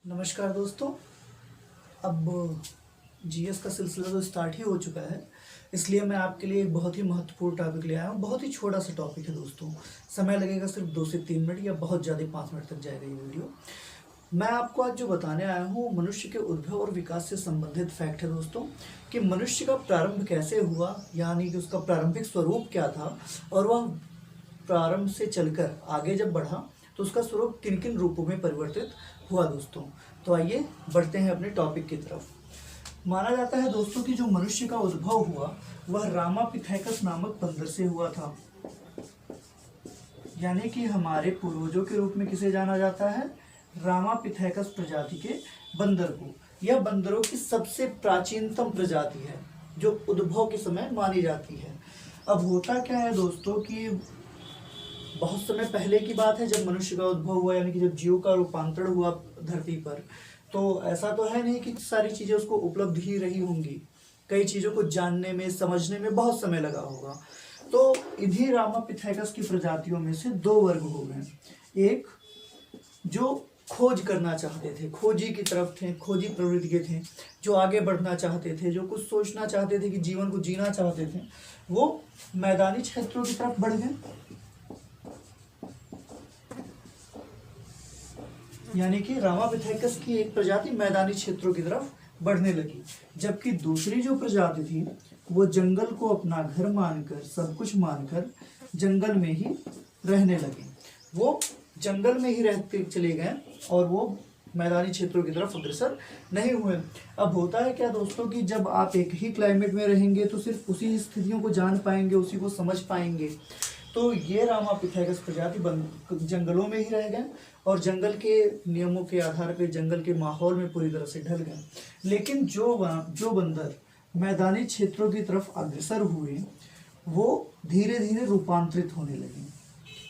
नमस्कार दोस्तों। अब जीएस का सिलसिला तो स्टार्ट ही हो चुका है, इसलिए मैं आपके लिए एक बहुत ही महत्वपूर्ण टॉपिक ले आया हूँ। बहुत ही छोटा सा टॉपिक है दोस्तों, समय लगेगा सिर्फ 2 से 3 मिनट या बहुत ज़्यादा 5 मिनट तक जाएगा ये वीडियो। मैं आपको आज जो बताने आया हूँ मनुष्य के उद्भव और विकास से संबंधित फैक्ट है दोस्तों, कि मनुष्य का प्रारंभ कैसे हुआ, यानी कि उसका प्रारंभिक स्वरूप क्या था, और वह प्रारंभ से चलकर आगे जब बढ़ा तो उसका स्वरूप किन किन रूपों में परिवर्तित हुआ दोस्तों। तो आइए बढ़ते हैं अपने टॉपिक की तरफ। माना जाता है दोस्तों कि जो मनुष्य का उद्भव हुआ वह रामापिथेकस नामक बंदर से हुआ था, यानी कि हमारे पूर्वजों के रूप में किसे जाना जाता है, रामापिथेकस प्रजाति के बंदर को। यह बंदरों की सबसे प्राचीनतम प्रजाति है जो उद्भव के समय मानी जाती है। अब होता क्या है दोस्तों कि बहुत समय पहले की बात है जब मनुष्य का उद्भव हुआ, यानी कि जब जीव का रूपांतरण हुआ धरती पर, तो ऐसा तो है नहीं कि सारी चीज़ें उसको उपलब्ध ही रही होंगी। कई चीज़ों को जानने में समझने में बहुत समय लगा होगा। तो इन्हीं रामापिथेकस की प्रजातियों में से 2 वर्ग हो गए। एक जो खोज करना चाहते थे, खोजी की तरफ थे, खोजी प्रवृत्ति के थे, जो आगे बढ़ना चाहते थे, जो कुछ सोचना चाहते थे, कि जीवन को जीना चाहते थे, वो मैदानी क्षेत्रों की तरफ बढ़ गए, यानी कि रामापिथेकस की एक प्रजाति मैदानी क्षेत्रों की तरफ बढ़ने लगी, जबकि दूसरी जो प्रजाति थी वो जंगल को अपना घर मानकर, सब कुछ मानकर जंगल में ही रहने लगे। वो जंगल में ही रहते चले गए और वो मैदानी क्षेत्रों की तरफ अग्रसर नहीं हुए। अब होता है क्या दोस्तों कि जब आप एक ही क्लाइमेट में रहेंगे तो सिर्फ उसी स्थितियों को जान पाएंगे, उसी को समझ पाएंगे। तो ये रामापिथेकस प्रजाति जंगलों में ही रह गए और जंगल के नियमों के आधार पर जंगल के माहौल में पूरी तरह से ढल गए। लेकिन जो बंदर मैदानी क्षेत्रों की तरफ अग्रसर हुए वो धीरे धीरे रूपांतरित होने लगे,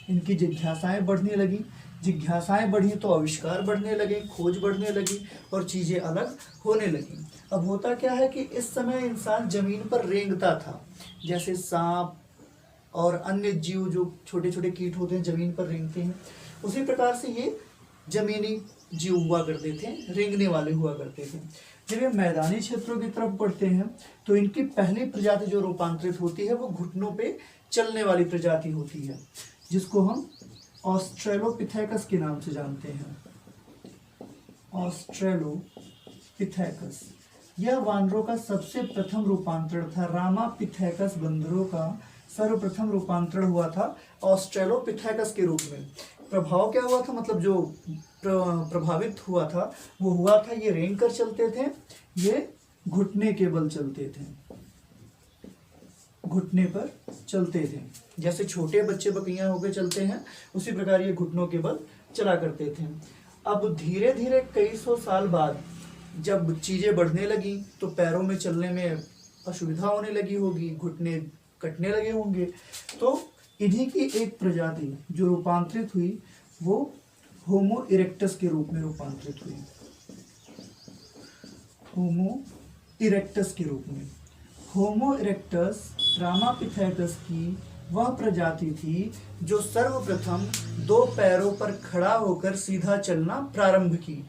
इनकी जिज्ञासाएं बढ़ने लगी, जिज्ञासाएं बढ़ी तो आविष्कार बढ़ने लगे, खोज बढ़ने लगी और चीज़ें अलग होने लगी। अब होता क्या है कि इस समय इंसान जमीन पर रेंगता था, जैसे सांप और अन्य जीव जो छोटे छोटे कीट होते हैं जमीन पर रेंगते हैं, उसी प्रकार से ये जमीनी जीव हुआ करते थे, रेंगने वाले हुआ करते थे। जब ये मैदानी क्षेत्रों की तरफ बढ़ते हैं तो इनकी पहली प्रजाति जो रूपांतरित होती है वो घुटनों पे चलने वाली प्रजाति होती है, जिसको हम ऑस्ट्रेलोपिथेकस के नाम से जानते हैं। ऑस्ट्रेलोपिथेकस यह वानरों का सबसे प्रथम रूपांतरण था। रामापिथेकस बंदरों का सर्वप्रथम रूपांतरण हुआ था ऑस्ट्रेलोपिथेकस के रूप में। प्रभाव क्या हुआ था, मतलब जो प्रभावित हुआ था वो हुआ था, ये रेंग कर चलते थे, ये घुटने के बल चलते थे, घुटने पर चलते थे। जैसे छोटे बच्चे बकरियां होकर चलते हैं उसी प्रकार ये घुटनों के बल चला करते थे। अब धीरे धीरे कई सौ साल बाद जब चीजें बढ़ने लगी तो पैरों में चलने में असुविधा होने लगी होगी, घुटने कटने लगे होंगे, तो इन्हीं की एक प्रजाति जो रूपांतरित हुई वो होमो इरेक्टस के रूप में रूपांतरित हुई। होमो इरेक्टस के रूप में। होमो इरेक्टस रामापिथेकस की वह प्रजाति थी जो सर्वप्रथम 2 पैरों पर खड़ा होकर सीधा चलना प्रारंभ की।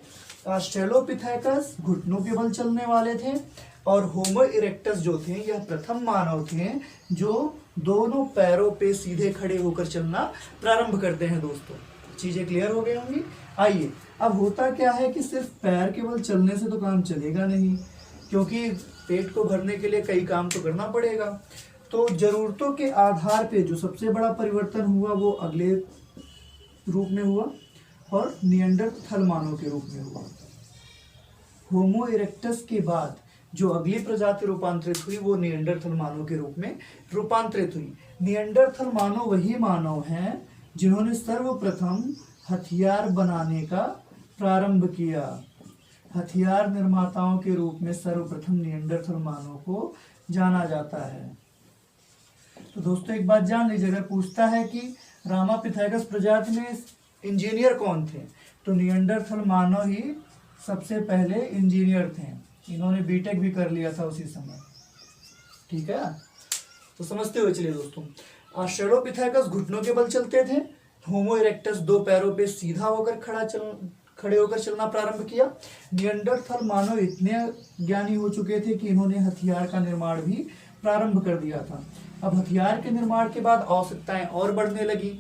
ऑस्ट्रेलोपिथेकस घुटनों के बल चलने वाले थे और होमो इरेक्टस जो थे यह प्रथम मानव थे जो दोनों पैरों पे सीधे खड़े होकर चलना प्रारंभ करते हैं। दोस्तों चीजें क्लियर हो गई होंगी। आइए, अब होता क्या है कि सिर्फ पैर के बल चलने से तो काम चलेगा नहीं, क्योंकि पेट को भरने के लिए कई काम तो करना पड़ेगा। तो जरूरतों के आधार पे जो सबसे बड़ा परिवर्तन हुआ वो अगले रूप में हुआ और निएंडरथल मानव के रूप में हुआ। होमो इरेक्टस के बाद जो अगली प्रजाति रूपांतरित हुई वो निएंडरथल मानव के रूप में रूपांतरित हुई। निएंडरथल मानव वही मानव हैं जिन्होंने सर्वप्रथम हथियार बनाने का प्रारंभ किया। हथियार निर्माताओं के रूप में सर्वप्रथम निएंडरथल मानव को जाना जाता है। तो दोस्तों एक बात जान लीजिए, अगर पूछता है कि रामापिथेकस प्रजाति में इंजीनियर कौन थे, तो निएंडरथल मानव ही सबसे पहले इंजीनियर थे। इन्होंने बीटेक भी कर लिया था उसी समय। ठीक है, तो समझते हुए चलिए दोस्तों। ऑस्ट्रेलोपिथेकस घुटनों के बल चलते थे, होमो इरेक्टस 2 पैरों पे सीधा होकर खड़े होकर चलना प्रारंभ किया। निएंडरथल मानव इतने ज्ञानी हो चुके थे कि इन्होंने हथियार का निर्माण भी प्रारंभ कर दिया था। अब हथियार के निर्माण के बाद आवश्यकताएं और बढ़ने लगी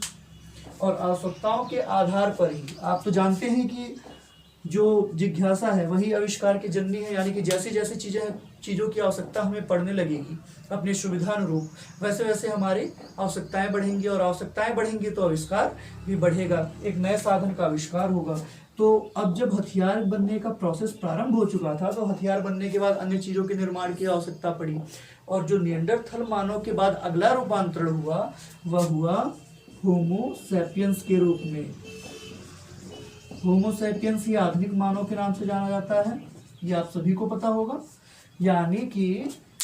और आवश्यकताओं के आधार पर ही, आप तो जानते हैं कि जो जिज्ञासा है वही आविष्कार की जननी है, यानी कि जैसे जैसे चीज़ों की आवश्यकता हमें पड़ने लगेगी अपनी सुविधानुरूप, वैसे वैसे हमारी आवश्यकताएं बढ़ेंगी और आवश्यकताएं बढ़ेंगी तो आविष्कार भी बढ़ेगा, एक नए साधन का आविष्कार होगा। तो अब जब हथियार बनने का प्रोसेस प्रारंभ हो चुका था तो हथियार बनने के बाद अन्य चीज़ों के निर्माण की आवश्यकता पड़ी और जो निएंडरथल मानव के बाद अगला रूपांतरण हुआ वह हुआ होमो सैपियंस के रूप में। होमो सैपियंस ही आधुनिक मानव के नाम से जाना जाता है, ये आप सभी को पता होगा। यानी कि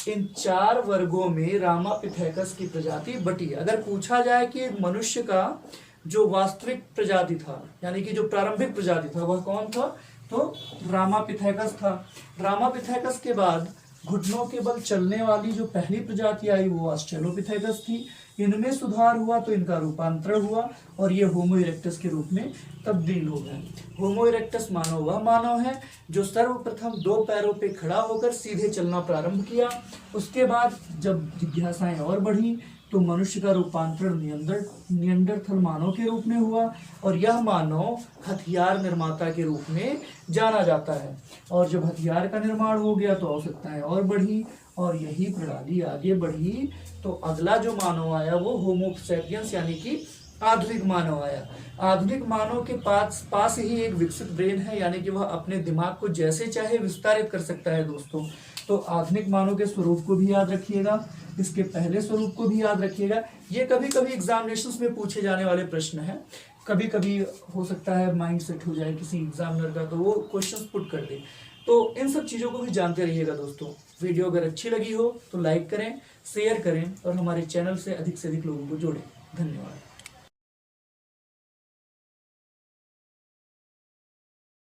इन 4 वर्गों में रामापिथेकस की प्रजाति बटी। अगर पूछा जाए कि मनुष्य का जो वास्तविक प्रजाति था, यानी कि जो प्रारंभिक प्रजाति था, वह कौन था, तो रामापिथेकस था। रामापिथेकस के बाद घुटनों के बल चलने वाली जो पहली प्रजाति आई वो ऑस्ट्रेलोपिथेकस थी। इनमें सुधार हुआ तो इनका रूपांतरण हुआ और ये होमो इरेक्टस के रूप में तब्दील हो गए। होमो इरेक्टस मानव वह मानव है जो सर्वप्रथम 2 पैरों पे खड़ा होकर सीधे चलना प्रारंभ किया। उसके बाद जब जिज्ञासाएं और बढ़ी तो मनुष्य का रूपांतरण निएंडरथल मानव के रूप में हुआ और यह मानव हथियार निर्माता के रूप में जाना जाता है। और जब हथियार का निर्माण हो गया तो आवश्यकताएं और बढ़ी और यही प्रणाली आगे बढ़ी तो अगला जो मानव आया वो होमो सैपियंस यानी कि आधुनिक मानव आया। आधुनिक मानव के पास ही एक विकसित ब्रेन है, यानी कि वह अपने दिमाग को जैसे चाहे विस्तारित कर सकता है दोस्तों। तो आधुनिक मानव के स्वरूप को भी याद रखिएगा, इसके पहले स्वरूप को भी याद रखिएगा। ये कभी कभी एग्जामिनेशंस में पूछे जाने वाले प्रश्न हैं, कभी कभी हो सकता है माइंड सेट हो जाए किसी एग्जामिनर का तो वो क्वेश्चंस पुट कर दे। तो इन सब चीज़ों को भी जानते रहिएगा दोस्तों। वीडियो अगर अच्छी लगी हो तो लाइक करें, शेयर करें और हमारे चैनल से अधिक लोगों को जोड़ें। धन्यवाद।